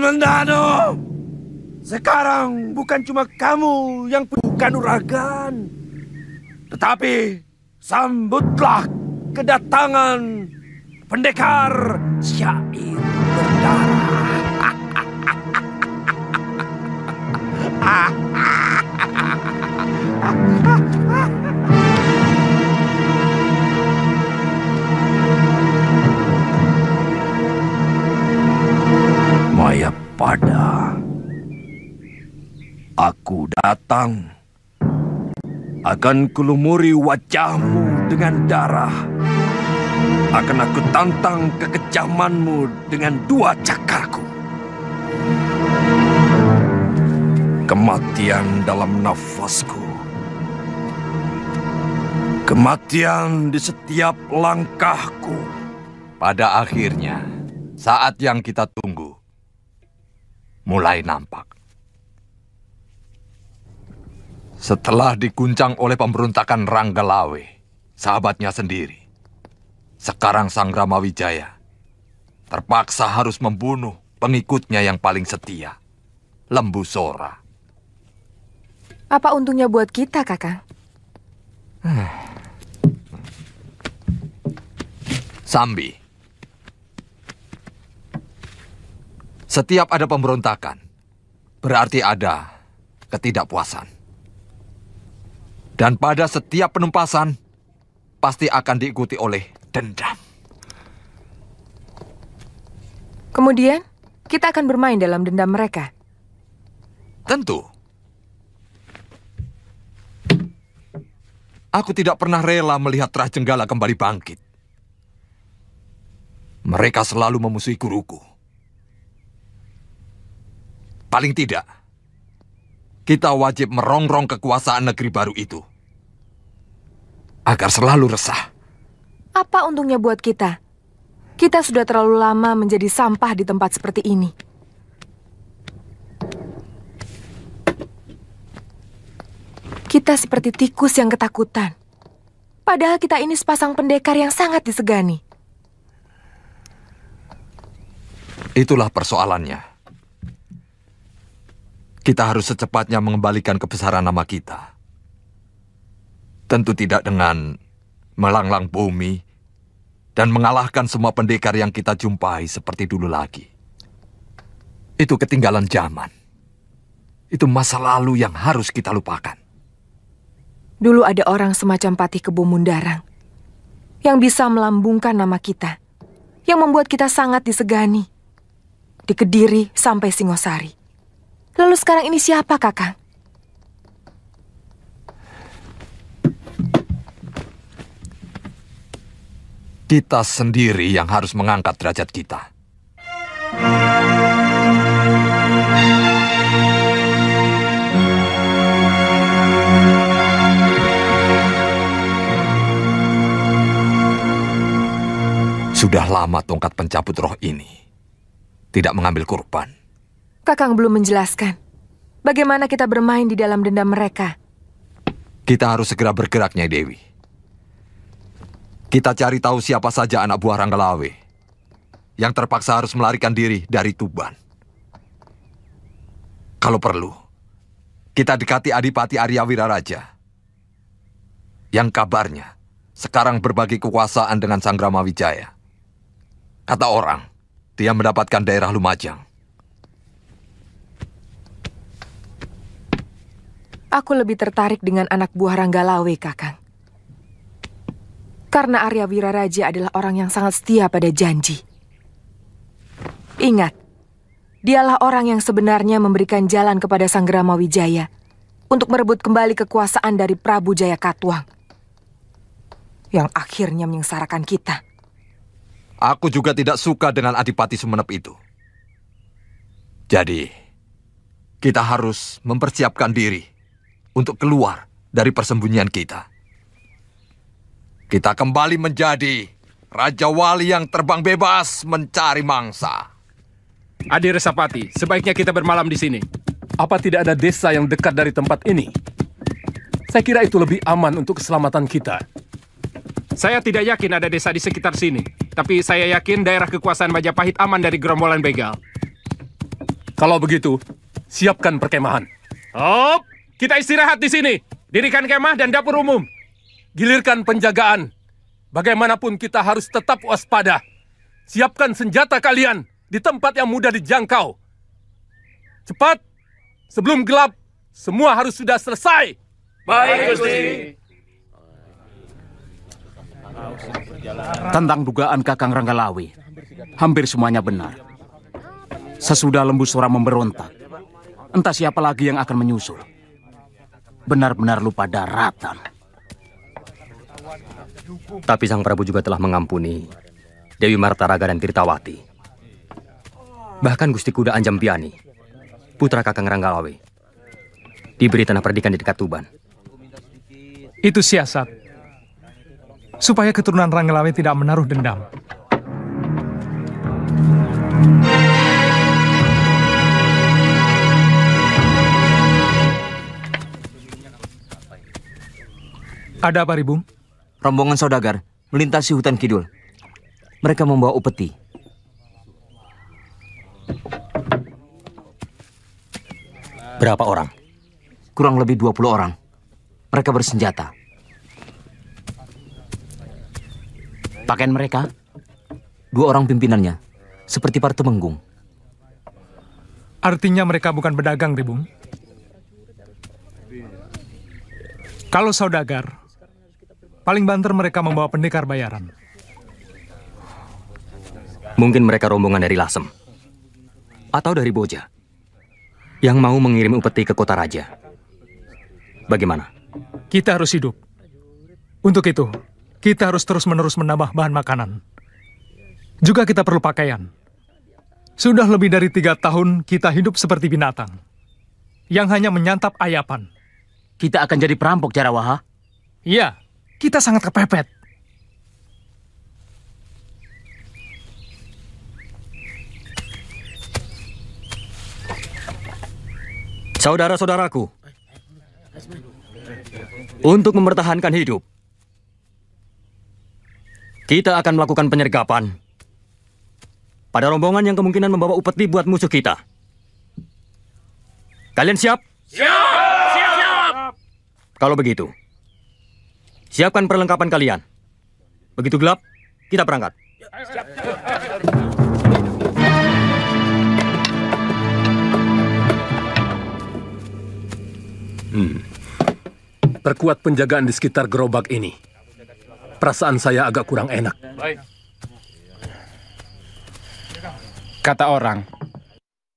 Mendano, sekarang bukan cuma kamu yang bukan uragan, tetapi sambutlah kedatangan pendekar syair berdarah. Mayapada, aku datang. Akan kulumuri wajahmu dengan darah. Akan aku tantang kekejamanmu dengan 2 cakarku. Kematian dalam nafasku. Kematian di setiap langkahku. Pada akhirnya, saat yang kita tunggu mulai nampak. Setelah diguncang oleh pemberontakan Ranggalawe, sahabatnya sendiri, sekarang Sang Ramawijaya terpaksa harus membunuh pengikutnya yang paling setia, Lembu Sora. Apa untungnya buat kita, Kakang? Sambi, setiap ada pemberontakan, berarti ada ketidakpuasan. Dan pada setiap penumpasan, pasti akan diikuti oleh dendam. Kemudian, kita akan bermain dalam dendam mereka. Tentu. Aku tidak pernah rela melihat Trahjenggala kembali bangkit. Mereka selalu memusuhi guruku. Paling tidak, kita wajib merongrong kekuasaan negeri baru itu. Agar selalu resah. Apa untungnya buat kita? Kita sudah terlalu lama menjadi sampah di tempat seperti ini. Kita seperti tikus yang ketakutan. Padahal kita ini sepasang pendekar yang sangat disegani. Itulah persoalannya. Kita harus secepatnya mengembalikan kebesaran nama kita. Tentu tidak dengan melanglang bumi dan mengalahkan semua pendekar yang kita jumpai seperti dulu lagi. Itu ketinggalan zaman. Itu masa lalu yang harus kita lupakan. Dulu ada orang semacam Patih Kebo Mundarang yang bisa melambungkan nama kita, yang membuat kita sangat disegani. Di Kediri sampai Singosari. Lalu sekarang ini siapa, Kakang? Kita sendiri yang harus mengangkat derajat kita. Sudah lama tongkat pencabut roh ini tidak mengambil kurban. Kakang belum menjelaskan bagaimana kita bermain di dalam dendam mereka. Kita harus segera bergerak, Nyai Dewi. Kita cari tahu siapa saja anak buah Ranggalawe yang terpaksa harus melarikan diri dari Tuban. Kalau perlu, kita dekati Adipati Arya Wiraraja yang kabarnya sekarang berbagi kekuasaan dengan Sang Ramawijaya. Kata orang, dia mendapatkan daerah Lumajang. Aku lebih tertarik dengan anak buah Ranggalawe, Kakang. Karena Arya Wiraraja adalah orang yang sangat setia pada janji. Ingat, dialah orang yang sebenarnya memberikan jalan kepada Sang Ramawijaya untuk merebut kembali kekuasaan dari Prabu Jayakatwang, yang akhirnya menyengsarakan kita. Aku juga tidak suka dengan Adipati Sumenep itu. Jadi, kita harus mempersiapkan diri untuk keluar dari persembunyian kita. Kita kembali menjadi Raja Wali yang terbang bebas mencari mangsa. Adi Resapati, sebaiknya kita bermalam di sini. Apa tidak ada desa yang dekat dari tempat ini? Saya kira itu lebih aman untuk keselamatan kita. Saya tidak yakin ada desa di sekitar sini. Tapi saya yakin daerah kekuasaan Majapahit aman dari gerombolan begal. Kalau begitu, siapkan perkemahan. Hop, kita istirahat di sini. Dirikan kemah dan dapur umum. Gilirkan penjagaan. Bagaimanapun kita harus tetap waspada. Siapkan senjata kalian di tempat yang mudah dijangkau. Cepat, sebelum gelap, semua harus sudah selesai. Baik, Gusti. Tentang dugaan Kakang Ranggalawe, hampir semuanya benar. Sesudah Lembu Sora memberontak, entah siapa lagi yang akan menyusul. Benar-benar lupa daratan. Tapi Sang Prabu juga telah mengampuni Dewi Martaraga dan Tirtawati. Bahkan Gusti Kuda Anjampiani, putra Kakang Ranggalawe, diberi tanah perdikan di dekat Tuban. Itu siasat, supaya keturunan Ranggalawe tidak menaruh dendam. Ada apa, Ribung? Rombongan saudagar melintasi hutan kidul. Mereka membawa upeti. Berapa orang? Kurang lebih 20 orang. Mereka bersenjata. Pakaian mereka? 2 orang pimpinannya, seperti para temenggung. Artinya mereka bukan pedagang, Ribung. Kalau saudagar, paling banter mereka membawa pendekar bayaran. Mungkin mereka rombongan dari Lasem. Atau dari Boja. Yang mau mengirim upeti ke kota raja. Bagaimana? Kita harus hidup. Untuk itu, kita harus terus-menerus menambah bahan makanan. Juga kita perlu pakaian. Sudah lebih dari 3 tahun kita hidup seperti binatang. Yang hanya menyantap ayapan. Kita akan jadi perampok, Jarawaha. Iya, kita sangat kepepet. Saudara-saudaraku, untuk mempertahankan hidup, kita akan melakukan penyergapan pada rombongan yang kemungkinan membawa upeti buat musuh kita. Kalian siap? Siap! Kalau begitu, siapkan perlengkapan kalian. Begitu gelap, kita berangkat. Perkuat penjagaan di sekitar gerobak ini. Perasaan saya agak kurang enak. Kata orang,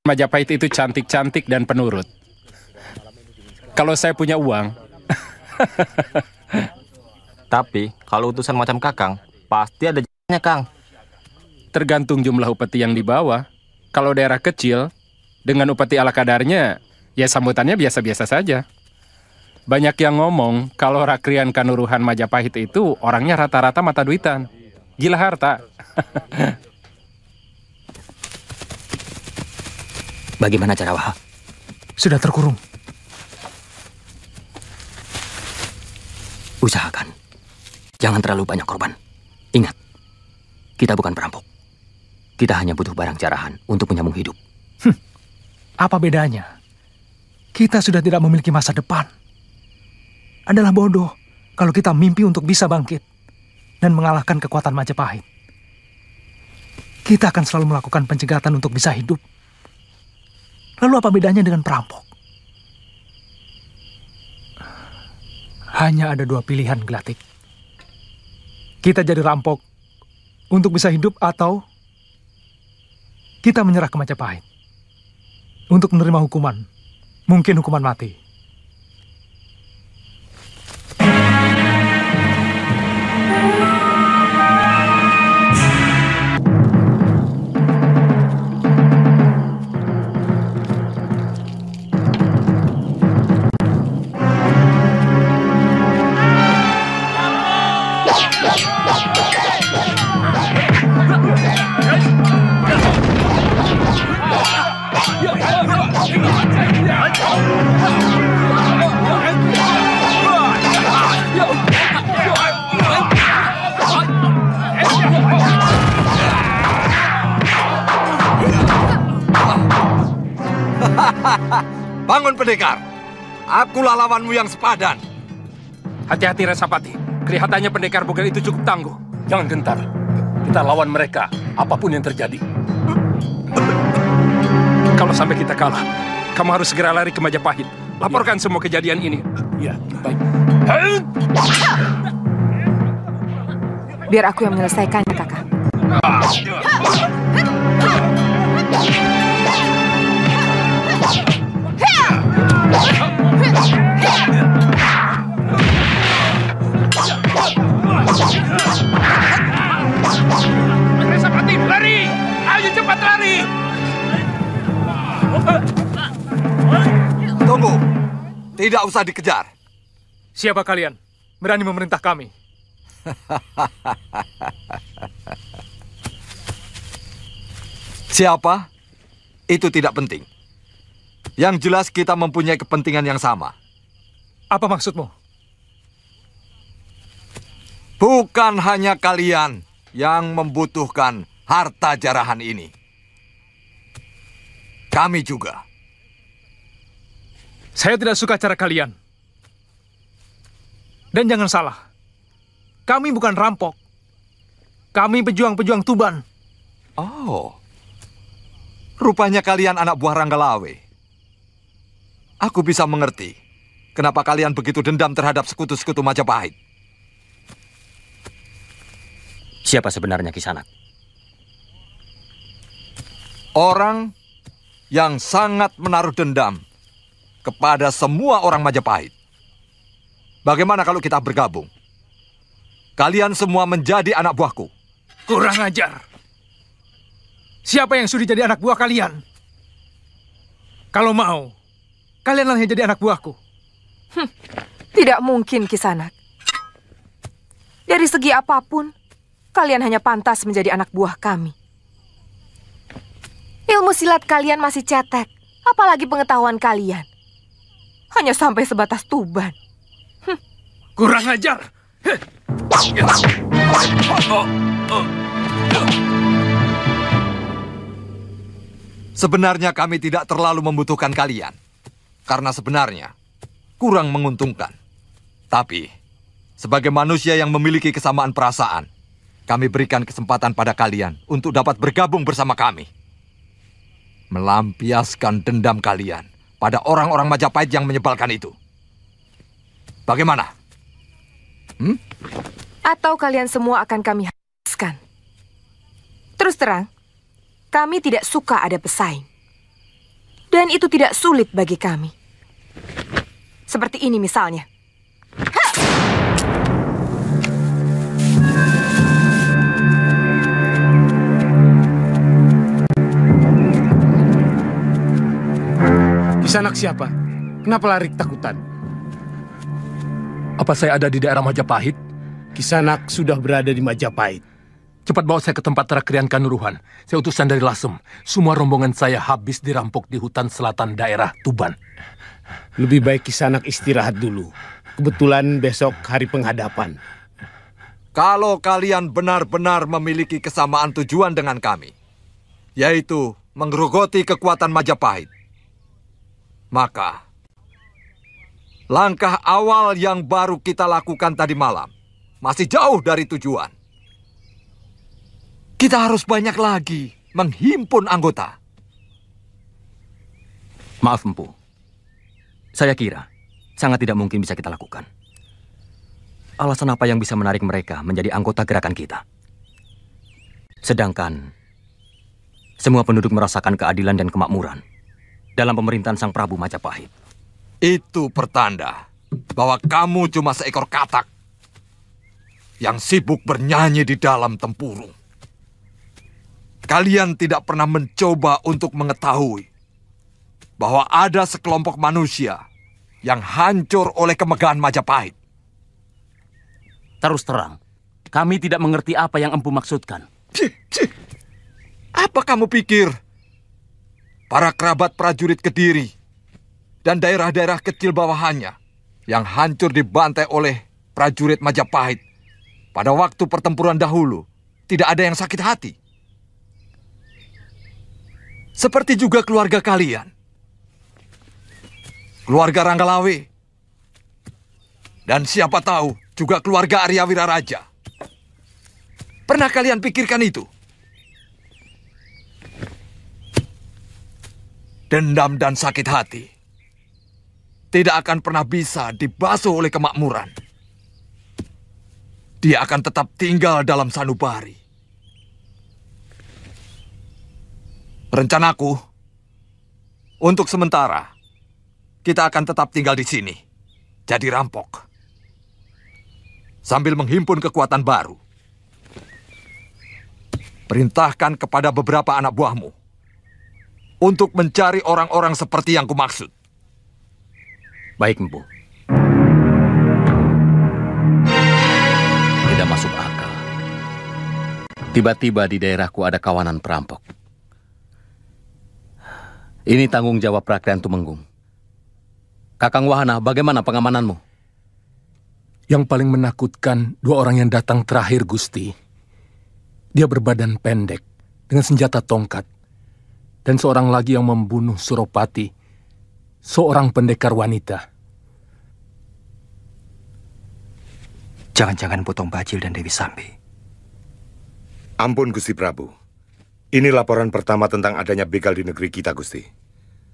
Majapahit itu cantik-cantik dan penurut. Kalau saya punya uang, tapi kalau utusan macam Kakang, pasti ada jalannya, Kang. tergantung jumlah upeti yang dibawa. Kalau daerah kecil, dengan upeti ala kadarnya, ya sambutannya biasa-biasa saja. Banyak yang ngomong kalau Rakrian Kanuruhan Majapahit itu orangnya rata-rata mata duitan. Gila harta. Bagaimana Jarawaha? Sudah terkurung. Usahakan. Jangan terlalu banyak korban. Ingat, kita bukan perampok. Kita hanya butuh barang jarahan untuk menyambung hidup. Apa bedanya? Kita sudah tidak memiliki masa depan. Adalah bodoh kalau kita mimpi untuk bisa bangkit dan mengalahkan kekuatan Majapahit. Kita akan selalu melakukan pencegatan untuk bisa hidup. Lalu apa bedanya dengan perampok? Hanya ada dua pilihan, Gelatik. Kita jadi rampok untuk bisa hidup atau kita menyerah ke Majapahit untuk menerima hukuman, mungkin hukuman mati. Ya! Bangun pendekar. Akulah lawanmu yang sepadan. Hati-hati Resapati. Kelihatannya pendekar bugil itu cukup tangguh. Jangan gentar. Kita lawan mereka, apapun yang terjadi. Kalau sampai kita kalah, kamu harus segera lari ke Majapahit. Laporkan semua kejadian ini. Ya, Baik. Biar aku yang menyelesaikannya, Kakak. Resapati, lari! Ayo cepat lari! Tunggu. Tidak usah dikejar. Siapa kalian? Berani memerintah kami? Siapa? Itu tidak penting. Yang jelas kita mempunyai kepentingan yang sama. Apa maksudmu? Bukan hanya kalian yang membutuhkan harta jarahan ini. Kami juga. Saya tidak suka cara kalian. Dan jangan salah. Kami bukan rampok. Kami pejuang-pejuang Tuban. Oh. Rupanya kalian anak buah Ranggalawe. Aku bisa mengerti kenapa kalian begitu dendam terhadap sekutu-sekutu Majapahit. Siapa sebenarnya Kisanak? Orang yang sangat menaruh dendam kepada semua orang Majapahit. Bagaimana kalau kita bergabung? Kalian semua menjadi anak buahku. Kurang ajar. Siapa yang sudi jadi anak buah kalian? Kalau mau, kalianlah yang jadi anak buahku. Tidak mungkin, Kisanak. Dari segi apapun, kalian hanya pantas menjadi anak buah kami. Ilmu silat kalian masih cetek, apalagi pengetahuan kalian. Hanya sampai sebatas Tuban. Kurang ajar. Sebenarnya kami tidak terlalu membutuhkan kalian. Karena sebenarnya kurang menguntungkan. Tapi, sebagai manusia yang memiliki kesamaan perasaan, kami berikan kesempatan pada kalian untuk dapat bergabung bersama kami. Melampiaskan dendam kalian pada orang-orang Majapahit yang menyebalkan itu. Bagaimana? Atau kalian semua akan kami habiskan. Terus terang, kami tidak suka ada pesaing. Dan itu tidak sulit bagi kami. Seperti ini misalnya. Kisanak siapa? Kenapa lari ketakutan? Apa saya ada di daerah Majapahit? Kisanak sudah berada di Majapahit. Cepat bawa saya ke tempat Rakrian Kanuruhan. Saya utusan dari Lasem. Semua rombongan saya habis dirampok di hutan selatan daerah Tuban. Lebih baik Kisanak istirahat dulu. Kebetulan besok hari penghadapan. Kalau kalian benar-benar memiliki kesamaan tujuan dengan kami, yaitu menggerogoti kekuatan Majapahit, maka langkah awal yang baru kita lakukan tadi malam masih jauh dari tujuan. Kita harus banyak lagi menghimpun anggota. Maaf, Empu. Saya kira sangat tidak mungkin bisa kita lakukan. Alasan apa yang bisa menarik mereka menjadi anggota gerakan kita? Sedangkan semua penduduk merasakan keadilan dan kemakmuran dalam pemerintahan Sang Prabu Majapahit. Itu pertanda bahwa kamu cuma seekor katak yang sibuk bernyanyi di dalam tempurung. Kalian tidak pernah mencoba untuk mengetahui bahwa ada sekelompok manusia yang hancur oleh kemegahan Majapahit. Terus terang, kami tidak mengerti apa yang Empu maksudkan. Apa kamu pikir para kerabat prajurit Kediri dan daerah-daerah kecil bawahannya yang hancur dibantai oleh prajurit Majapahit pada waktu pertempuran dahulu tidak ada yang sakit hati? Seperti juga keluarga kalian. keluarga Ranggalawe. Dan siapa tahu juga keluarga Arya Wiraraja. Pernah kalian pikirkan itu? Dendam dan sakit hati tidak akan pernah bisa dibasuh oleh kemakmuran. Dia akan tetap tinggal dalam sanubari. Rencanaku, untuk sementara, kita akan tetap tinggal di sini, jadi rampok. Sambil menghimpun kekuatan baru. Perintahkan kepada beberapa anak buahmu untuk mencari orang-orang seperti yang kumaksud. Baik, Empu. Tidak masuk akal. Tiba-tiba di daerahku ada kawanan perampok. Ini tanggung jawab Rakrian Tumenggung. Kakang Wahana, bagaimana pengamananmu? Yang paling menakutkan, 2 orang yang datang terakhir, Gusti. Dia berbadan pendek, dengan senjata tongkat. Dan seorang lagi yang membunuh Suropati, seorang pendekar wanita. Jangan-jangan Potong Bajil dan Dewi Sambi. Ampun, Gusti Prabu. Ini laporan pertama tentang adanya begal di negeri kita, Gusti.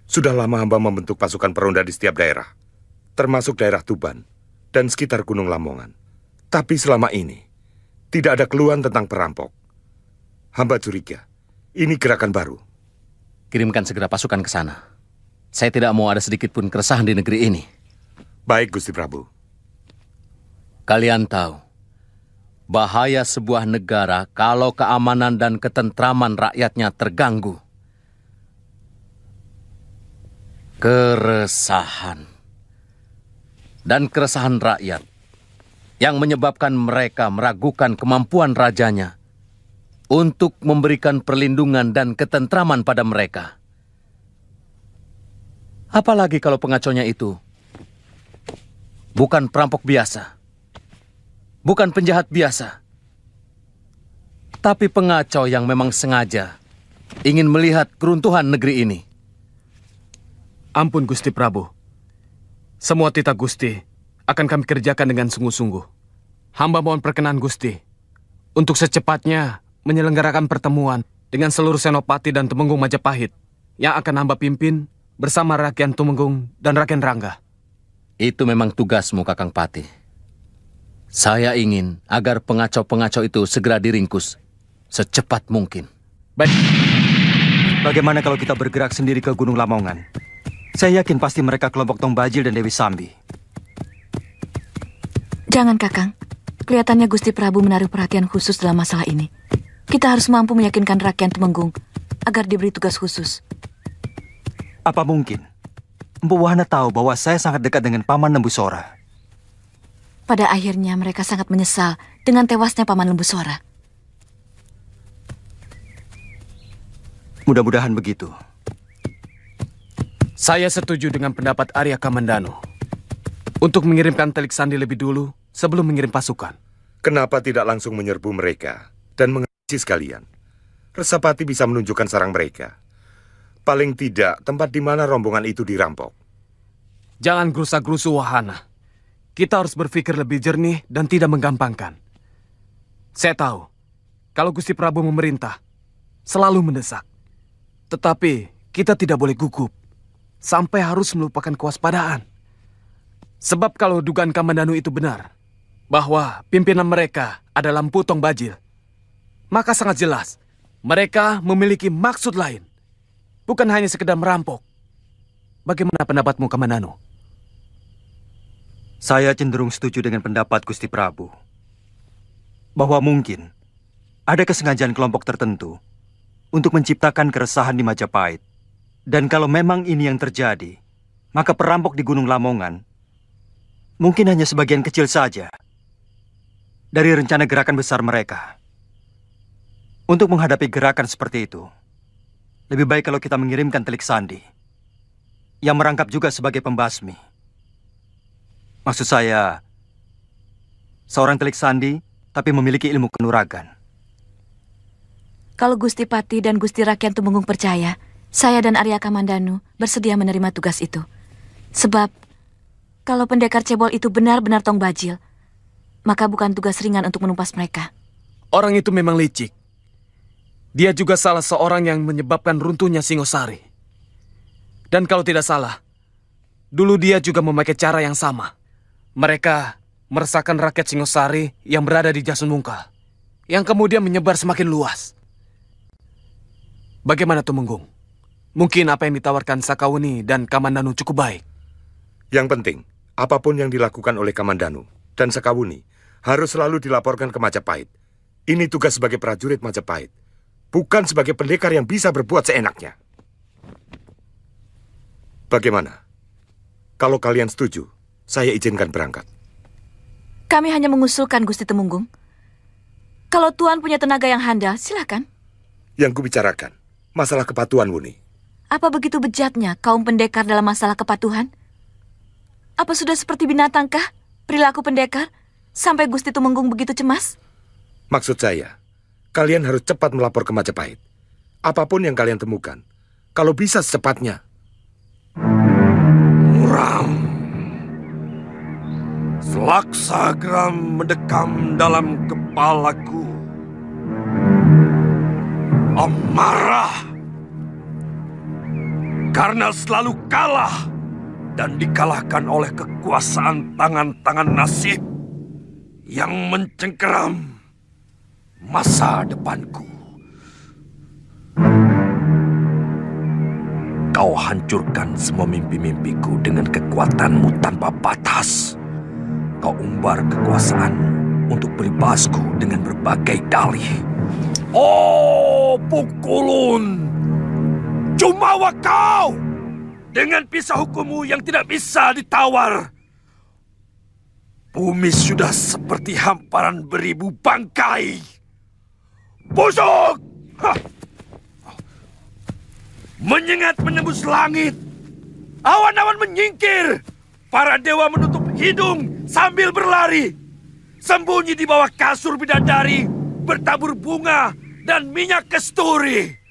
Sudah lama hamba membentuk pasukan peronda di setiap daerah, termasuk daerah Tuban dan sekitar Gunung Lamongan. Tapi selama ini, tidak ada keluhan tentang perampok. Hamba curiga, ini gerakan baru. Kirimkan segera pasukan ke sana. Saya tidak mau ada sedikit pun keresahan di negeri ini. Baik, Gusti Prabu. Kalian tahu, bahaya sebuah negara kalau keamanan dan ketentraman rakyatnya terganggu. Keresahan. Dan keresahan rakyat yang menyebabkan mereka meragukan kemampuan rajanya untuk memberikan perlindungan dan ketentraman pada mereka. Apalagi kalau pengaconya itu bukan perampok biasa, bukan penjahat biasa, tapi pengacau yang memang sengaja ingin melihat keruntuhan negeri ini. Ampun, Gusti Prabu. Semua titah Gusti akan kami kerjakan dengan sungguh-sungguh. Hamba mohon perkenan Gusti untuk secepatnya menyelenggarakan pertemuan dengan seluruh senopati dan Tumenggung Majapahit yang akan hamba pimpin bersama Rakyat Tumenggung dan Rakyat Rangga. Itu memang tugasmu, Kakang Pati. Saya ingin agar pengacau-pengacau itu segera diringkus secepat mungkin. Baik. Bagaimana kalau kita bergerak sendiri ke Gunung Lamongan? Saya yakin pasti mereka kelompok Tong Bajil dan Dewi Sambi. Jangan, Kakang. Kelihatannya Gusti Prabu menaruh perhatian khusus dalam masalah ini. Kita harus mampu meyakinkan Rakyat Tumenggung agar diberi tugas khusus. Apa mungkin Empu Wahana tahu bahwa saya sangat dekat dengan Paman Lembusora? Pada akhirnya mereka sangat menyesal dengan tewasnya Paman Lembusora. Mudah-mudahan begitu. Saya setuju dengan pendapat Arya Kamandanu untuk mengirimkan Telik Sandi lebih dulu sebelum mengirim pasukan. Kenapa tidak langsung menyerbu mereka dan menghabisi sekalian? Resapati bisa menunjukkan sarang mereka. Paling tidak tempat di mana rombongan itu dirampok. Jangan gerusa-gerusu, Wahana. Kita harus berpikir lebih jernih dan tidak menggampangkan. Saya tahu, kalau Gusti Prabu memerintah, selalu mendesak. Tetapi kita tidak boleh gugup sampai harus melupakan kewaspadaan. Sebab kalau dugaan Kamandanu itu benar, bahwa pimpinan mereka adalah Empu Tong Bajil, maka sangat jelas mereka memiliki maksud lain. Bukan hanya sekedar merampok. Bagaimana pendapatmu, Kamandanu? Saya cenderung setuju dengan pendapat Gusti Prabu. Bahwa mungkin ada kesengajaan kelompok tertentu untuk menciptakan keresahan di Majapahit. Dan kalau memang ini yang terjadi, maka perampok di Gunung Lamongan mungkin hanya sebagian kecil saja dari rencana gerakan besar mereka. Untuk menghadapi gerakan seperti itu, lebih baik kalau kita mengirimkan Telik Sandi yang merangkap juga sebagai pembasmi. Maksud saya, seorang Telik Sandi tapi memiliki ilmu kanuragan. Kalau Gusti Pati dan Gusti Rakyat Tumenggung percaya, saya dan Arya Kamandanu bersedia menerima tugas itu. Sebab, kalau pendekar cebol itu benar-benar Tong Bajil, maka bukan tugas ringan untuk menumpas mereka. Orang itu memang licik. Dia juga salah seorang yang menyebabkan runtuhnya Singosari. Dan kalau tidak salah, dulu dia juga memakai cara yang sama. Mereka meresahkan rakyat Singosari yang berada di Jasun Mungkal, yang kemudian menyebar semakin luas. Bagaimana Tumenggung? Mungkin apa yang ditawarkan Sakawuni dan Kamandanu cukup baik. Yang penting, apapun yang dilakukan oleh Kamandanu dan Sakawuni harus selalu dilaporkan ke Majapahit. Ini tugas sebagai prajurit Majapahit, bukan sebagai pendekar yang bisa berbuat seenaknya. Bagaimana? Kalau kalian setuju, saya izinkan berangkat. Kami hanya mengusulkan, Gusti Temunggung. Kalau Tuan punya tenaga yang handal, silakan. Yang kubicarakan, masalah kepatuhan Wuni. Apa begitu bejatnya kaum pendekar dalam masalah kepatuhan? Apa sudah seperti binatangkah perilaku pendekar sampai Gusti Tumenggung begitu cemas? Maksud saya, kalian harus cepat melapor ke Majapahit. Apapun yang kalian temukan, kalau bisa secepatnya. Muram. Selaksa geram mendekam dalam kepalaku. Amarah. Karena selalu kalah dan dikalahkan oleh kekuasaan tangan-tangan nasib yang mencengkeram masa depanku. Kau hancurkan semua mimpi-mimpiku dengan kekuatanmu tanpa batas. Kau umbar kekuasaanmu untuk beribasku dengan berbagai dalih. Oh, Pukulun! Jumawa kau! Dengan pisau hukummu yang tidak bisa ditawar. Bumi sudah seperti hamparan beribu bangkai. Busuk! Hah! Menyengat menembus langit. Awan-awan menyingkir. Para dewa menutup hidung sambil berlari. Sembunyi di bawah kasur bidadari, bertabur bunga dan minyak kesturi.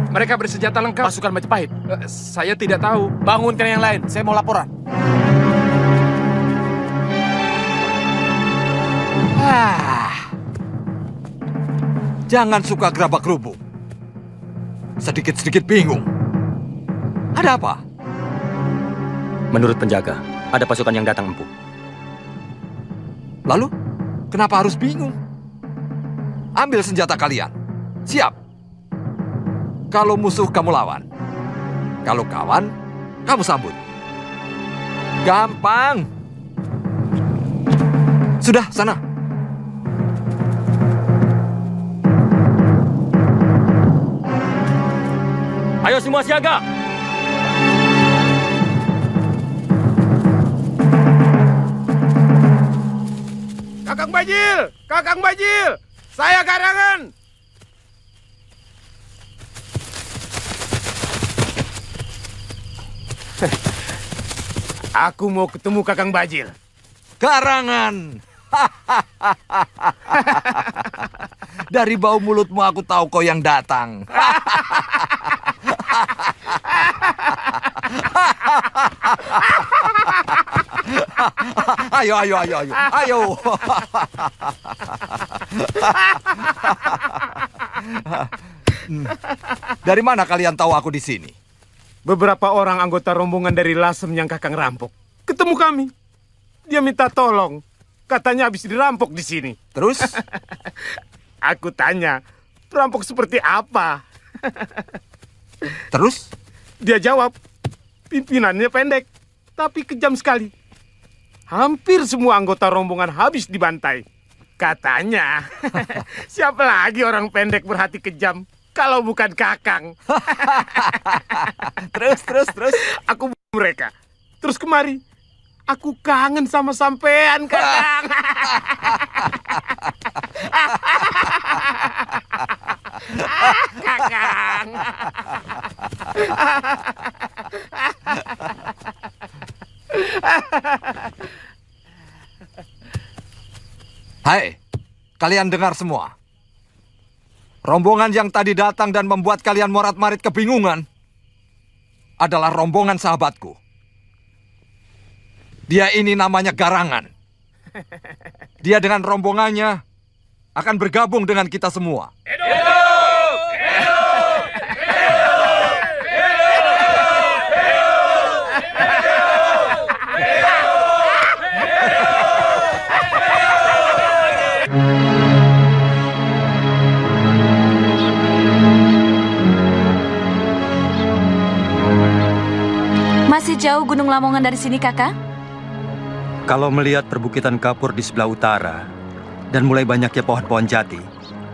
Mereka bersenjata lengkap. Pasukan Majapahit? Saya tidak tahu. Bangunkan yang lain, saya mau laporan. Jangan suka gerabak-gerubuk. Sedikit-sedikit bingung. Ada apa? Menurut penjaga, ada pasukan yang datang empu. Lalu, kenapa harus bingung? Ambil senjata kalian. Siap. Kalau musuh kamu lawan. Kalau kawan, kamu sambut. Gampang. Sudah, sana. Ayo semua siaga. Kakang Bajil! Kakang Bajil! Saya Garangan! Aku mau ketemu Kakang Bajil. Garangan! Dari bau mulutmu aku tahu kau yang datang. Ayo. Dari mana kalian tahu aku di sini? Beberapa orang anggota rombongan dari Lasem yang Kakang rampok ketemu kami. Dia minta tolong. Katanya habis dirampok di sini. Terus? Aku tanya, perampok seperti apa? Terus? Dia jawab, pimpinannya pendek, tapi kejam sekali. Hampir semua anggota rombongan habis dibantai. Katanya, siapa lagi orang pendek berhati kejam kalau bukan Kakang? Terus. Aku mereka. terus kemari. Aku kangen sama sampean, Kakang. Kakang. Hai, kalian dengar semua. Rombongan yang tadi datang dan membuat kalian morat-marit kebingungan adalah rombongan sahabatku. Dia ini namanya Garangan. Dia dengan rombongannya akan bergabung dengan kita semua. Masih jauh Gunung Lamongan dari sini, Kakak? Kalau melihat perbukitan kapur di sebelah utara dan mulai banyaknya pohon-pohon jati,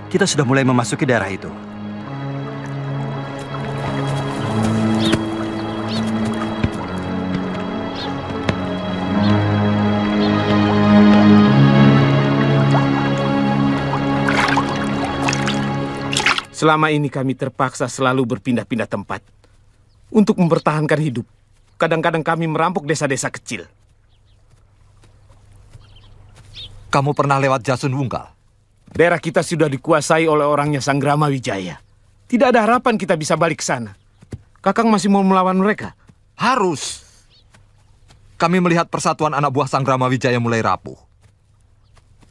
kita sudah mulai memasuki daerah itu. Selama ini kami terpaksa selalu berpindah-pindah tempat untuk mempertahankan hidup. Kadang-kadang kami merampok desa-desa kecil. Kamu pernah lewat Jasun Wungkal? Daerah kita sudah dikuasai oleh orangnya Sanggrama Wijaya. Tidak ada harapan kita bisa balik ke sana. Kakang masih mau melawan mereka? Harus. Kami melihat persatuan anak buah Sanggrama Wijaya mulai rapuh.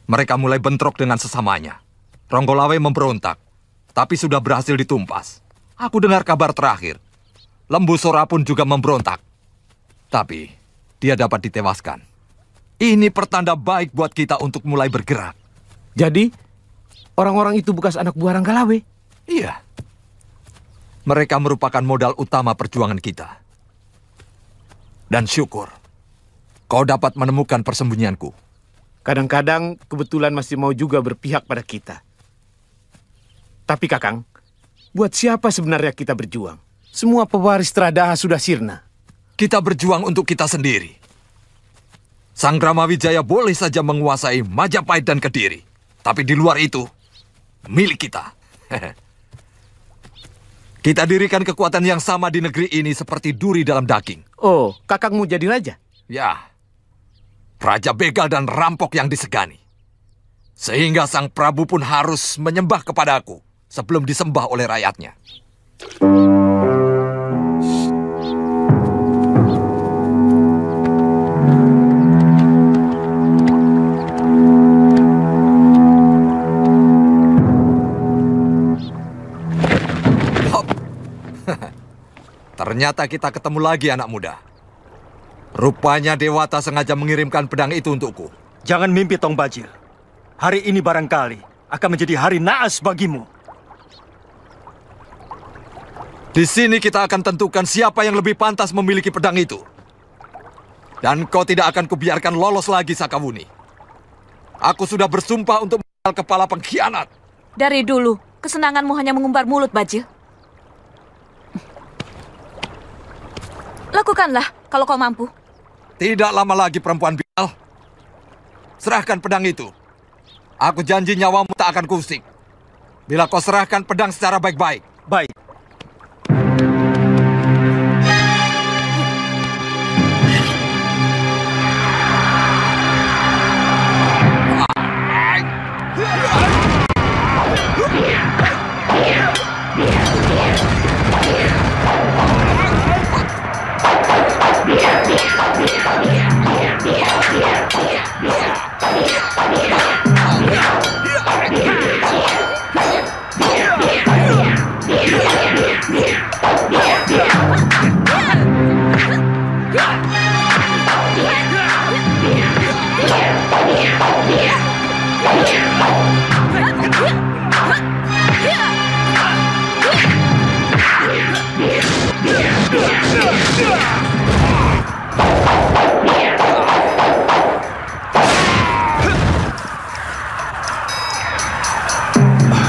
Mereka mulai bentrok dengan sesamanya. Ronggolawe memberontak, tapi sudah berhasil ditumpas. Aku dengar kabar terakhir. Lembu Sora pun juga memberontak. Tapi dia dapat ditewaskan. Ini pertanda baik buat kita untuk mulai bergerak. Jadi, orang-orang itu bekas anak buah Ranggalawe? Iya. Mereka merupakan modal utama perjuangan kita. Dan syukur, kau dapat menemukan persembunyianku. Kadang-kadang kebetulan masih mau juga berpihak pada kita. Tapi Kakang, buat siapa sebenarnya kita berjuang? Semua pewaris Tradaha sudah sirna. Kita berjuang untuk kita sendiri. Sanggrama Wijaya boleh saja menguasai Majapahit dan Kediri. Tapi di luar itu, milik kita. Kita dirikan kekuatan yang sama di negeri ini seperti duri dalam daging. Oh, Kakang mau jadi raja? Ya, raja begal dan rampok yang disegani. Sehingga Sang Prabu pun harus menyembah kepadaku sebelum disembah oleh rakyatnya. Ternyata kita ketemu lagi, anak muda. Rupanya Dewata sengaja mengirimkan pedang itu untukku. Jangan mimpi, Tong Bajil. Hari ini barangkali akan menjadi hari naas bagimu. Di sini kita akan tentukan siapa yang lebih pantas memiliki pedang itu. Dan kau tidak akan kubiarkan lolos lagi, Sakawuni. Aku sudah bersumpah untuk menangkal kepala pengkhianat. Dari dulu, kesenanganmu hanya mengumbar mulut, Bajil. Lakukanlah kalau kau mampu. Tidak lama lagi, perempuan Bilal. Serahkan pedang itu. Aku janji nyawamu tak akan kusik. Bila kau serahkan pedang secara baik-baik. Baik.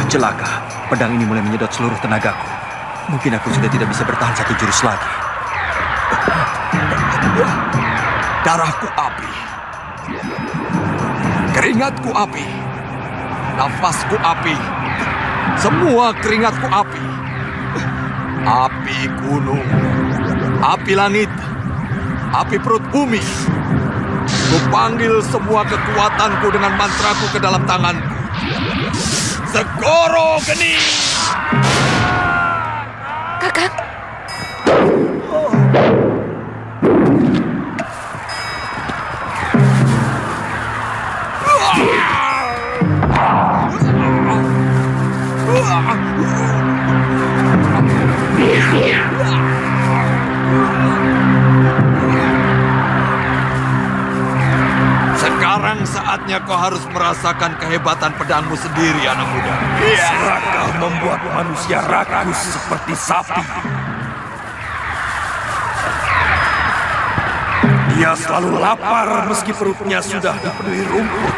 Celaka, pedang ini mulai menyedot seluruh tenagaku. Mungkin aku sudah tidak bisa bertahan satu jurus lagi. Darahku api. Keringatku api. Nafasku api. Semua keringatku api. Api gunung. Api langit. Api perut bumi. Kupanggil semua kekuatanku dengan mantraku ke dalam tanganku. Segoro Geni! Kakang. Sekarang saatnya kau harus merasakan kehebatan pedangmu sendiri, anak muda. Serakah membuat manusia rakus seperti sapi. Dia selalu lapar meski perutnya sudah dipenuhi rumput.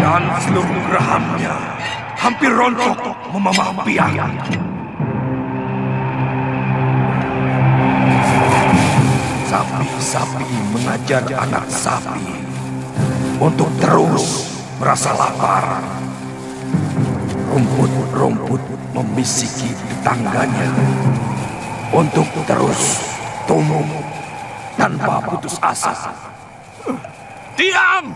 Dan seluruh gerahamnya hampir rontok memamah biang. Sapi-sapi mengajar anak sapi untuk terus merasa lapar. Rumput-rumput membisiki tetangganya untuk terus tumbuh tanpa putus asa. Diam!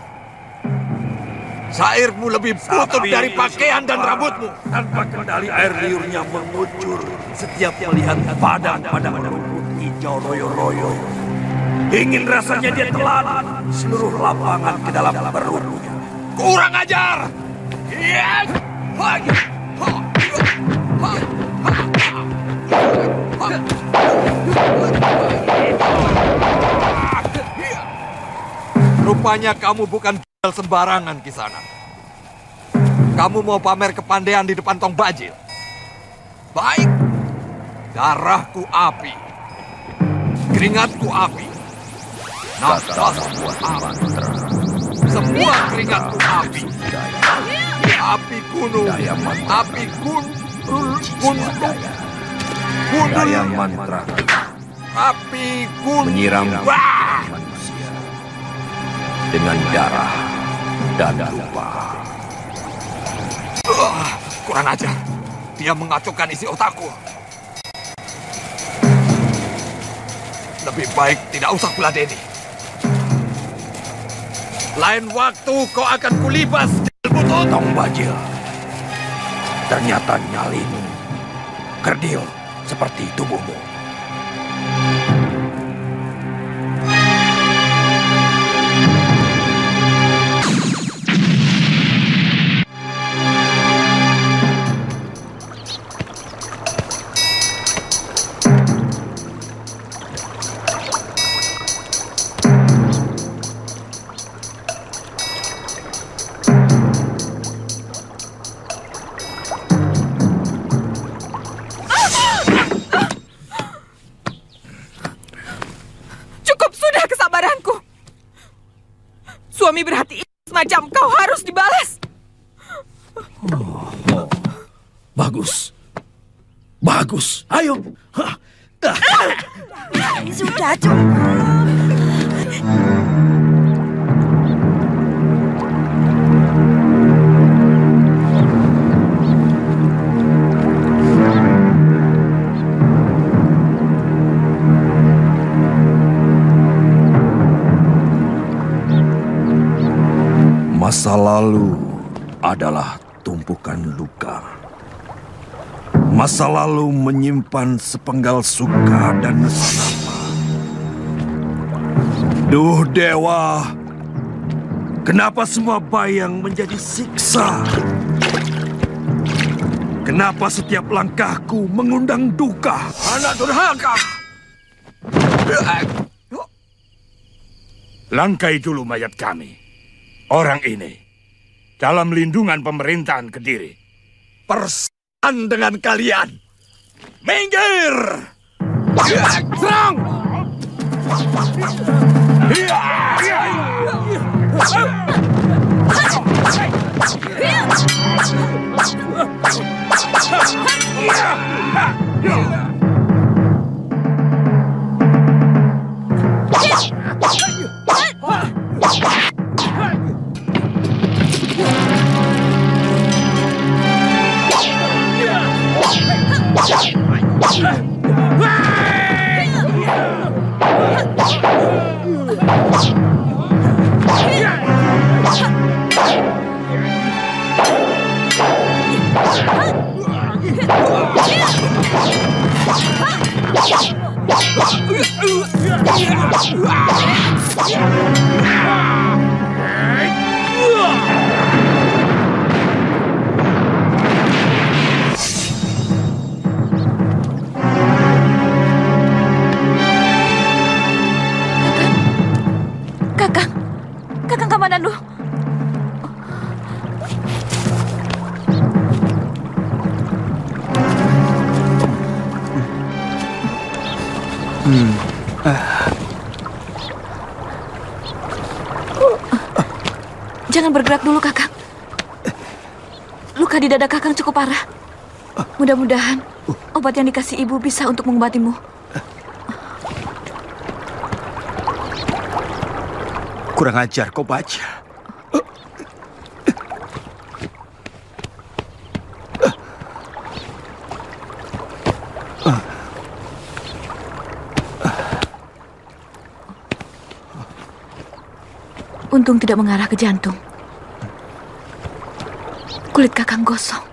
Sairmu lebih butut dari pakaian dan rambutmu. Tanpa kendali air liurnya mengucur setiap melihat padang-padang rumput hijau royo-royo. Ingin rasanya dia telan seluruh lapangan ke dalam perutnya. Kurang ajar! Rupanya kamu bukan sembarangan, Kisanak. Kamu mau pamer kepandaian di depan Tong Bajil? Baik. Darahku api. Keringatku api. Nafasku api. Semua keringatku api. Api gunung. Api gundul. Daya mantra. Api gunung. Menyiram manusia dengan darah dan lupa. Kurang ajar. Dia mengacaukan isi otakku. Lebih baik tidak usah kuladeni. Lain waktu kau akan kulibas butut. Tong Bajil. Ternyata nyalimu kerdil seperti tubuhmu. Suami berhati semacam kau harus dibalas. Bagus. Bagus. Ayo. Sudah cukup. Masa lalu adalah tumpukan luka. Masa lalu menyimpan sepenggal suka dan nesama. Duh dewa, kenapa semua bayang menjadi siksa? Kenapa setiap langkahku mengundang duka? Anak durhaka! Langkai dulu mayat kami. Orang ini dalam lindungan pemerintahan Kediri. Persan dengan kalian. Minggir! Serang! Kakang Kamananu. Jangan bergerak dulu, Kakang. Luka di dada Kakang cukup parah. Mudah-mudahan obat yang dikasih ibu bisa untuk mengobatimu. Kurang ajar kau baca. Untung tidak mengarah ke jantung. Kulit Kakang gosong.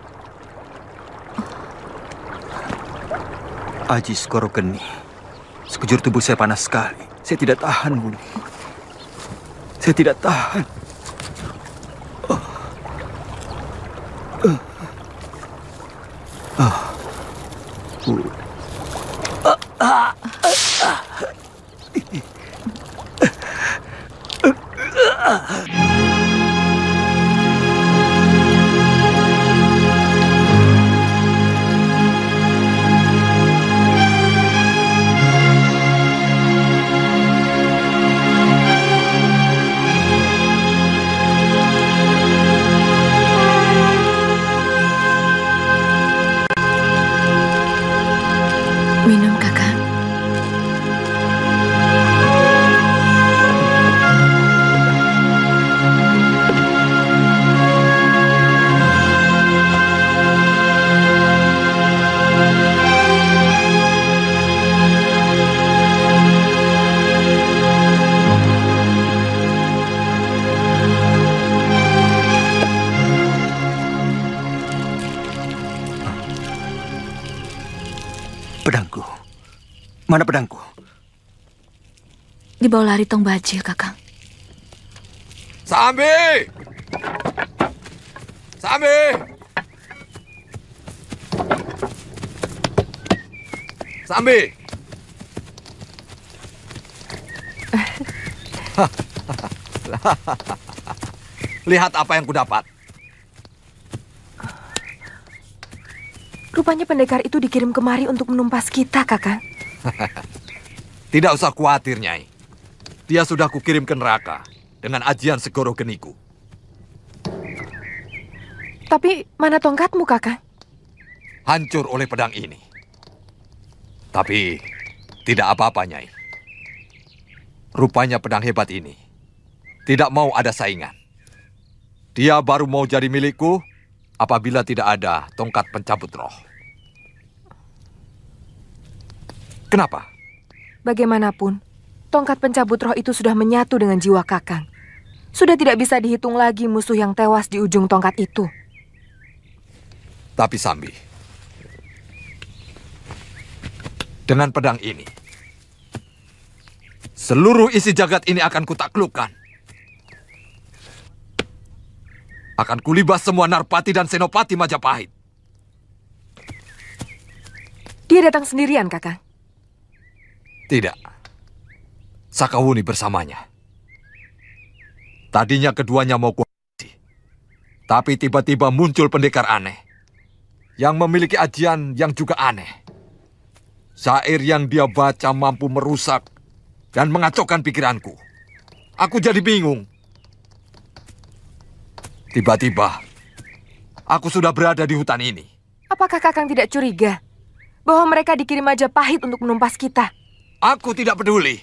Ajis Koro Geni. Sekujur tubuh saya panas sekali. Saya tidak tahan, Buni. Saya tidak tahan. Minum, Kakang. Pedangku. Mana pedangku? Di bawah lari tong bajil, Kakang. Sambi! Sambi! Sambi! Lihat apa yang kudapat. Rupanya pendekar itu dikirim kemari untuk menumpas kita, Kakang. Tidak usah khawatir, Nyai. Dia sudah kukirim ke neraka dengan ajian Segoro Geniku. Tapi mana tongkatmu, Kakang? Hancur oleh pedang ini. Tapi tidak apa-apa, Nyai. Rupanya pedang hebat ini tidak mau ada saingan. Dia baru mau jadi milikku apabila tidak ada tongkat pencabut roh. Kenapa? Bagaimanapun, tongkat pencabut roh itu sudah menyatu dengan jiwa Kakang. Sudah tidak bisa dihitung lagi musuh yang tewas di ujung tongkat itu. Tapi Sambi, dengan pedang ini, seluruh isi jagat ini akan kutaklukkan. Akan kulibas semua Narpati dan Senopati Majapahit. Dia datang sendirian, Kakang? Tidak. Sakawuni bersamanya. Tadinya keduanya mau kuhabisi. Tapi tiba-tiba muncul pendekar aneh. Yang memiliki ajian yang juga aneh. Syair yang dia baca mampu merusak dan mengacaukan pikiranku. Aku jadi bingung. Tiba-tiba, aku sudah berada di hutan ini. Apakah Kakang tidak curiga bahwa mereka dikirim Majapahit untuk menumpas kita? Aku tidak peduli.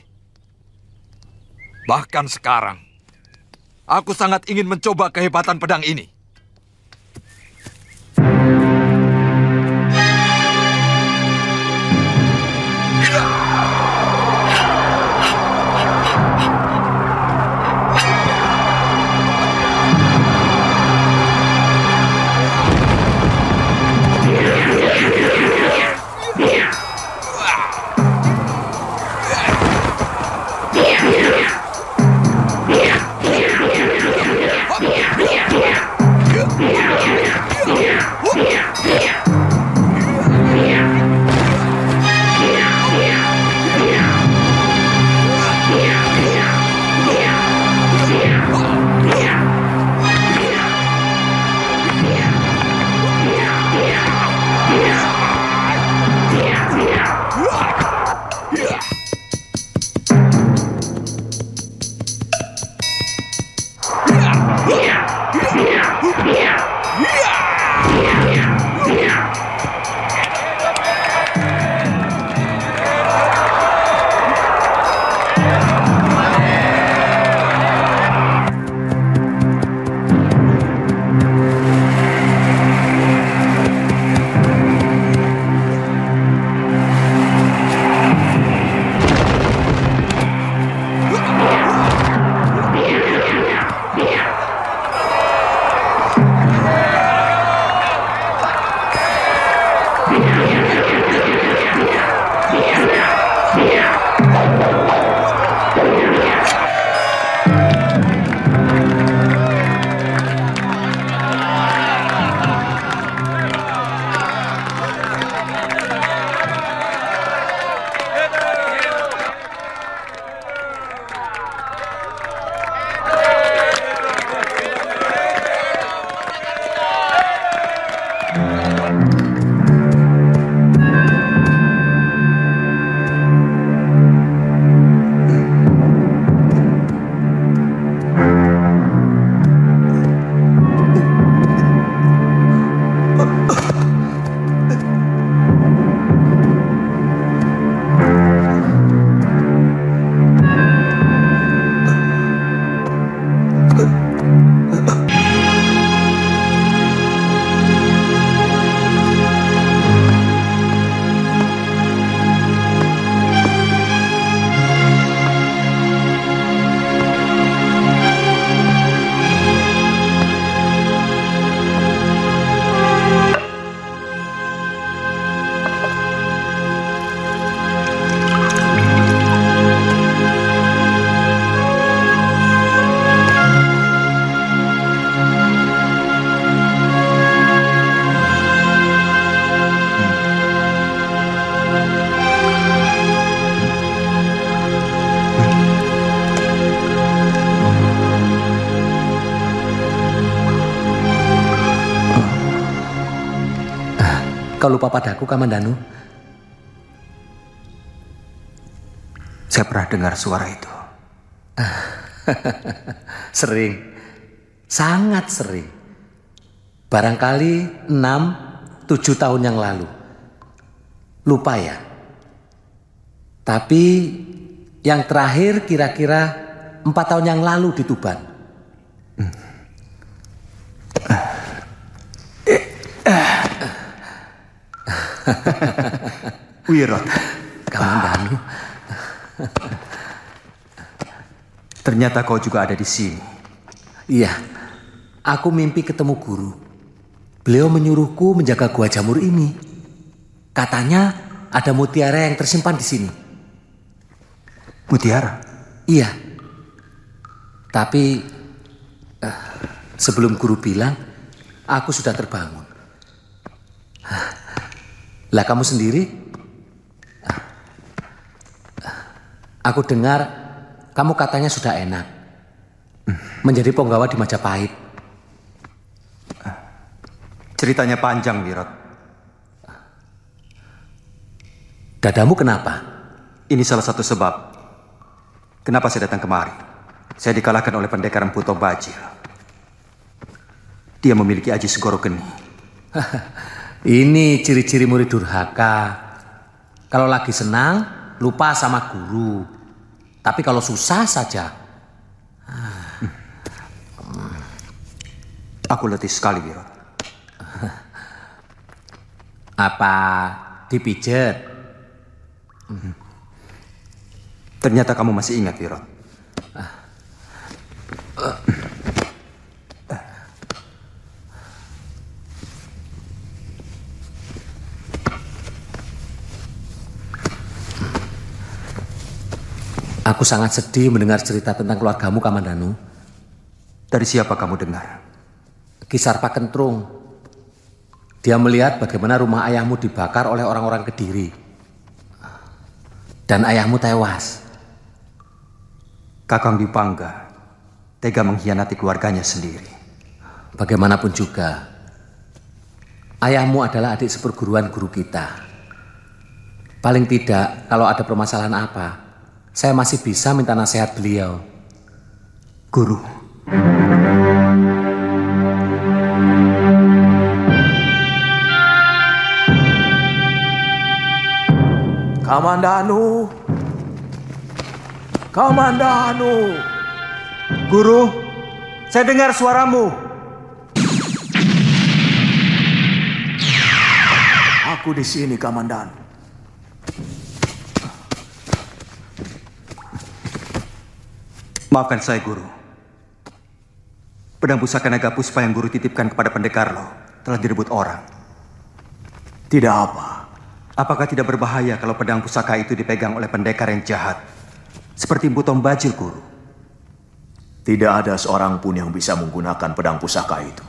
Bahkan sekarang, aku sangat ingin mencoba kehebatan pedang ini. kau lupa padaku, Kamandanu? Saya pernah dengar suara itu. Sering. Sangat sering. Barangkali 6-7 tahun yang lalu. Lupa ya? Tapi yang terakhir kira-kira 4 tahun yang lalu di Tuban. Wirot, Kamandanu. Ternyata kau juga ada di sini. Iya, aku mimpi ketemu guru. Beliau menyuruhku menjaga gua jamur ini. Katanya ada mutiara yang tersimpan di sini. Mutiara? Iya. Tapi sebelum guru bilang, aku sudah terbangun. Lah kamu sendiri? Aku dengar kamu katanya sudah enak menjadi penggawa di Majapahit. Ceritanya panjang, Wirot. Dadamu kenapa? Ini salah satu sebab kenapa saya datang kemari. Saya dikalahkan oleh pendekar Empu Tong Bajil. Dia memiliki aji segoro geni. Ini ciri-ciri murid durhaka. Kalau lagi senang, lupa sama guru. Tapi kalau susah saja. Aku letih sekali, Wirot. Apa dipijet? Ternyata kamu masih ingat, Wirot. Aku sangat sedih mendengar cerita tentang keluargamu, Kamandanu. Dari siapa kamu dengar? Kisar Pak Kentrung. Dia melihat bagaimana rumah ayahmu dibakar oleh orang-orang Kediri. Dan ayahmu tewas. Kakang Dipangga tega mengkhianati keluarganya sendiri. Bagaimanapun juga, ayahmu adalah adik seperguruan guru kita. Paling tidak, kalau ada permasalahan apa, saya masih bisa minta nasihat beliau. Guru. Kamandanu. Kamandanu. Guru, saya dengar suaramu. Aku di sini, Kamandanu. Maafkan saya, Guru. Pedang pusaka naga puspa yang Guru titipkan kepada pendekar Lo telah direbut orang. Tidak apa. Apakah tidak berbahaya kalau pedang pusaka itu dipegang oleh pendekar yang jahat? Seperti Empu Tong Bajil, Guru. Tidak ada seorang pun yang bisa menggunakan pedang pusaka itu.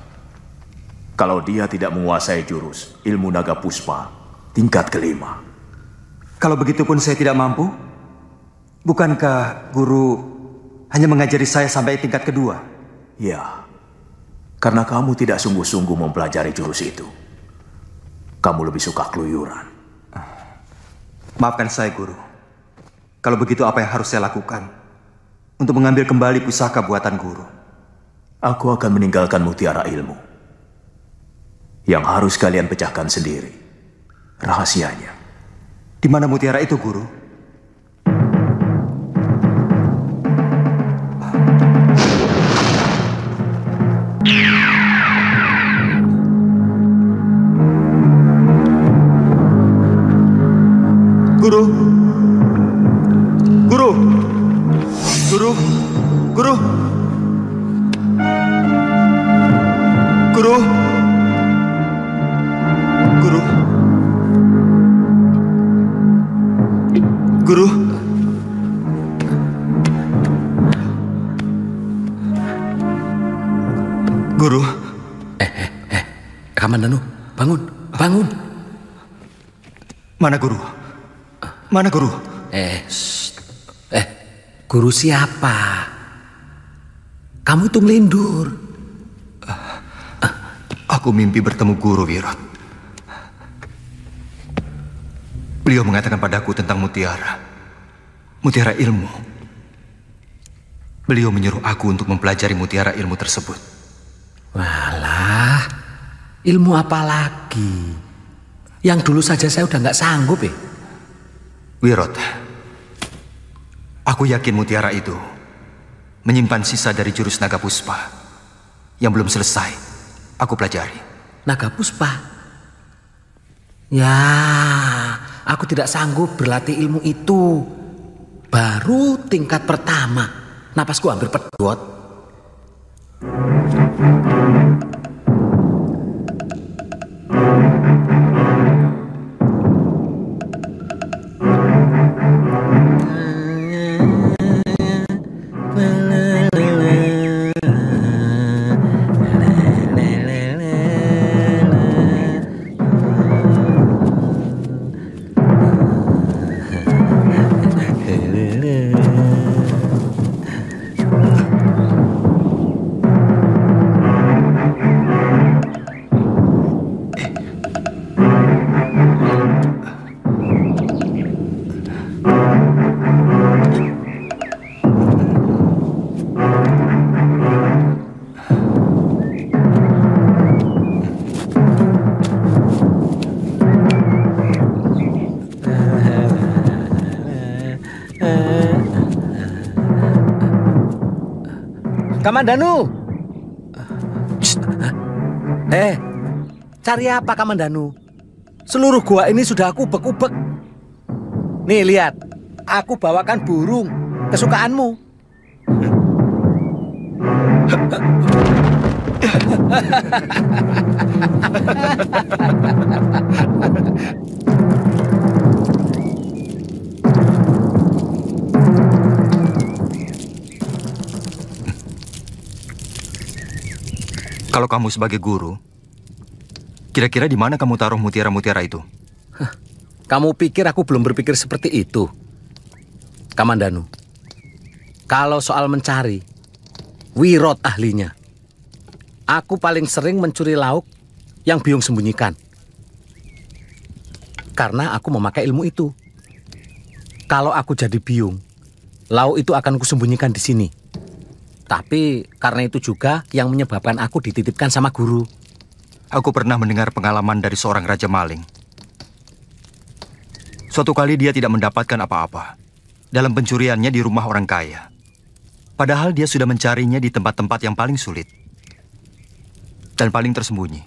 Kalau dia tidak menguasai jurus ilmu naga puspa tingkat kelima. Kalau begitu pun saya tidak mampu? Bukankah Guru hanya mengajari saya sampai tingkat kedua? Ya, karena kamu tidak sungguh-sungguh mempelajari jurus itu. Kamu lebih suka keluyuran. Maafkan saya, Guru. Kalau begitu apa yang harus saya lakukan untuk mengambil kembali pusaka buatan Guru? Aku akan meninggalkan mutiara ilmu. Yang harus kalian pecahkan sendiri. Rahasianya. Di mana mutiara itu, Guru? Guru. Guru. Guru. Guru. Guru. Guru. Guru. Guru. Kamandanu, bangun, bangun. Mana Guru? Mana Guru? Guru siapa? Kamu itu melindur. Aku mimpi bertemu Guru, Wirot. Beliau mengatakan padaku tentang mutiara. Mutiara ilmu. Beliau menyuruh aku untuk mempelajari mutiara ilmu tersebut. Walah, ilmu apa lagi? Yang dulu saja saya udah nggak sanggup ya. Wirot, aku yakin mutiara itu menyimpan sisa dari jurus naga puspa yang belum selesai aku pelajari. Naga puspa? Ya, aku tidak sanggup berlatih ilmu itu. Baru tingkat pertama, napasku hampir pedot. Kamandanu. Cari apa Kamandanu? Seluruh gua ini sudah aku ubek-ubek. Nih lihat, aku bawakan burung kesukaanmu. Kalau kamu sebagai guru, kira-kira di mana kamu taruh mutiara-mutiara itu? Kamu pikir aku belum berpikir seperti itu? Kamandanu, kalau soal mencari, Wirot ahlinya. Aku paling sering mencuri lauk yang Biung sembunyikan. Karena aku memakai ilmu itu. Kalau aku jadi Biung, lauk itu akan kusembunyikan di sini. Tapi karena itu juga yang menyebabkan aku dititipkan sama guru. Aku pernah mendengar pengalaman dari seorang raja maling. Suatu kali dia tidak mendapatkan apa-apa dalam pencuriannya di rumah orang kaya. Padahal dia sudah mencarinya di tempat-tempat yang paling sulit dan paling tersembunyi.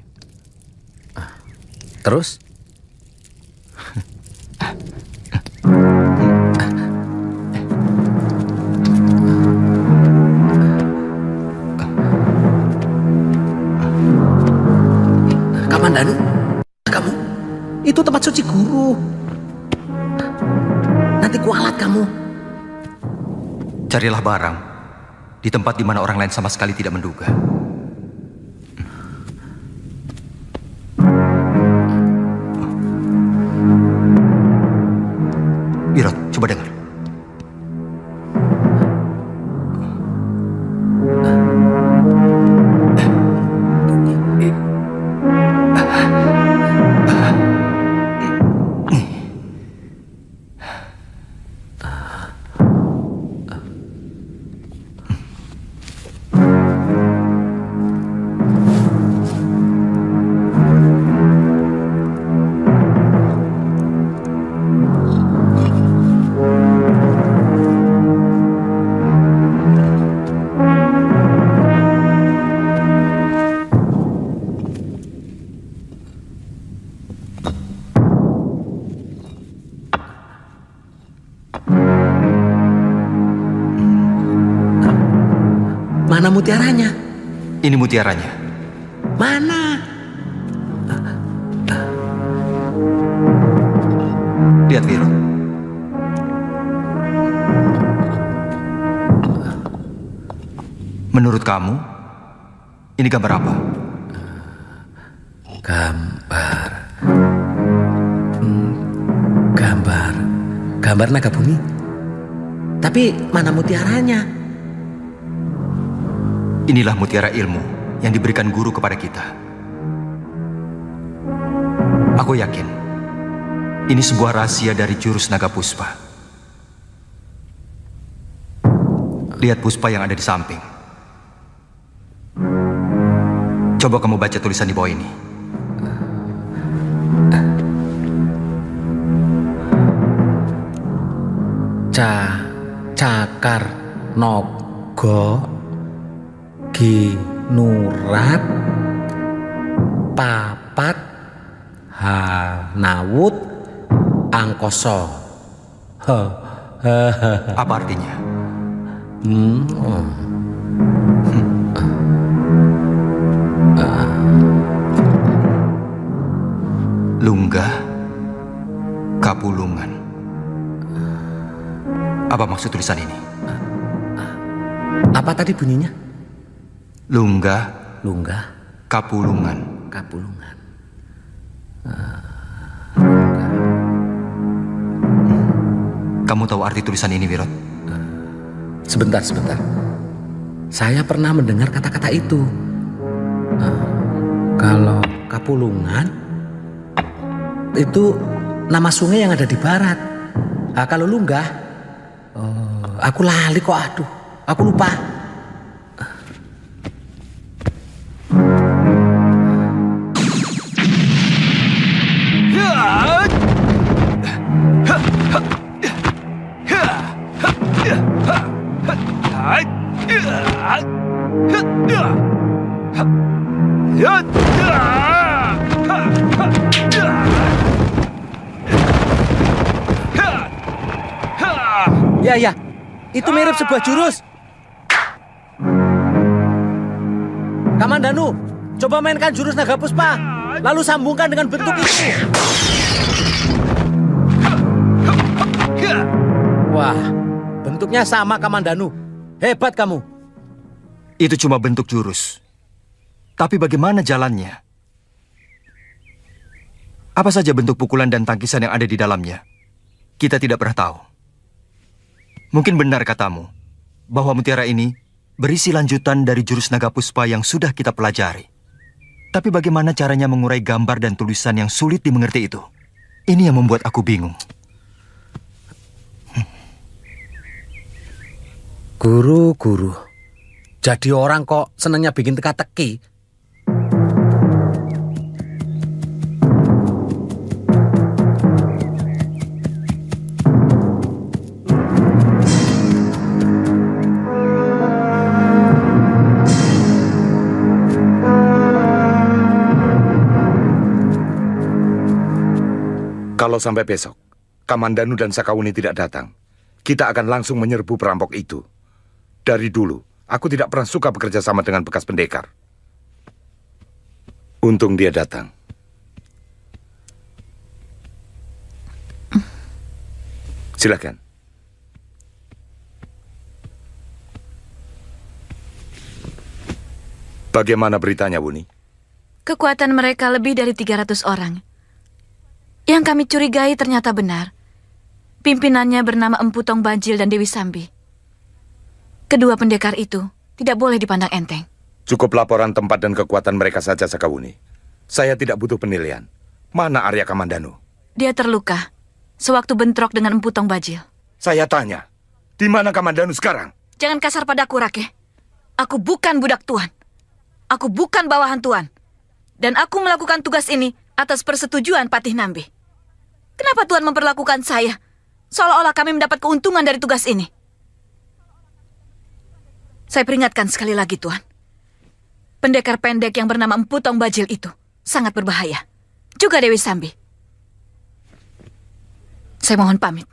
Terus? Kamandanu, kamu, itu tempat suci guru. Nanti kualat kamu. Carilah barang di tempat di mana orang lain sama sekali tidak menduga. Wirot, coba dengar. Mana mutiaranya? Ini mutiaranya. Mana? Lihat, Wirot. Menurut kamu, ini gambar apa? Gambar naga bumi. Tapi mana mutiaranya? Inilah mutiara ilmu yang diberikan guru kepada kita. Aku yakin Ini sebuah rahasia dari jurus naga puspa. Lihat puspa yang ada di samping. Coba kamu baca tulisan di bawah ini. Cakar Nogo Ginurat Papat Hanawut Angkoso. Apa artinya? Lunggah Kapulungan. Apa maksud tulisan ini? Apa tadi bunyinya? Lunggah Kapulungan. Kamu tahu arti tulisan ini, Wirot? Sebentar. Saya pernah mendengar kata-kata itu. Kalau Kapulungan itu nama sungai yang ada di barat. Kalau Lunggah, aku lali kok, aduh, aku lupa. Ya, itu mirip sebuah jurus. Kamandanu, coba mainkan jurus naga puspa, lalu sambungkan dengan bentuk itu. Wah, bentuknya sama Kamandanu. Hebat kamu. Itu cuma bentuk jurus. Tapi bagaimana jalannya? Apa saja bentuk pukulan dan tangkisan yang ada di dalamnya? Kita tidak pernah tahu. Mungkin benar katamu, bahwa mutiara ini berisi lanjutan dari jurus naga puspa yang sudah kita pelajari. Tapi bagaimana caranya mengurai gambar dan tulisan yang sulit dimengerti itu? Ini yang membuat aku bingung. Guru. Jadi orang kok senangnya bikin teka-teki. Kalau sampai besok, Kamandanu dan Sakauni tidak datang, kita akan langsung menyerbu perampok itu. Dari dulu, aku tidak pernah suka bekerja sama dengan bekas pendekar. Untung dia datang. Silakan. Bagaimana beritanya, Wuni? Kekuatan mereka lebih dari 300 orang. Yang kami curigai ternyata benar. Pimpinannya bernama Empu Tong Bajil dan Dewi Sambi. Kedua pendekar itu tidak boleh dipandang enteng. Cukup laporan tempat dan kekuatan mereka saja, Sakawuni. Saya tidak butuh penilaian. Mana Arya Kamandanu? Dia terluka sewaktu bentrok dengan Empu Tong Bajil. Saya tanya, di mana Kamandanu sekarang? Jangan kasar padaku, Rake. Aku bukan budak Tuan. Aku bukan bawahan Tuan. Dan aku melakukan tugas ini atas persetujuan Patih Nambi. Kenapa Tuan memperlakukan saya seolah-olah kami mendapat keuntungan dari tugas ini? Saya peringatkan sekali lagi, Tuan. Pendekar pendek yang bernama Empu Tong Bajil itu sangat berbahaya. Juga Dewi Sambi. Saya mohon pamit.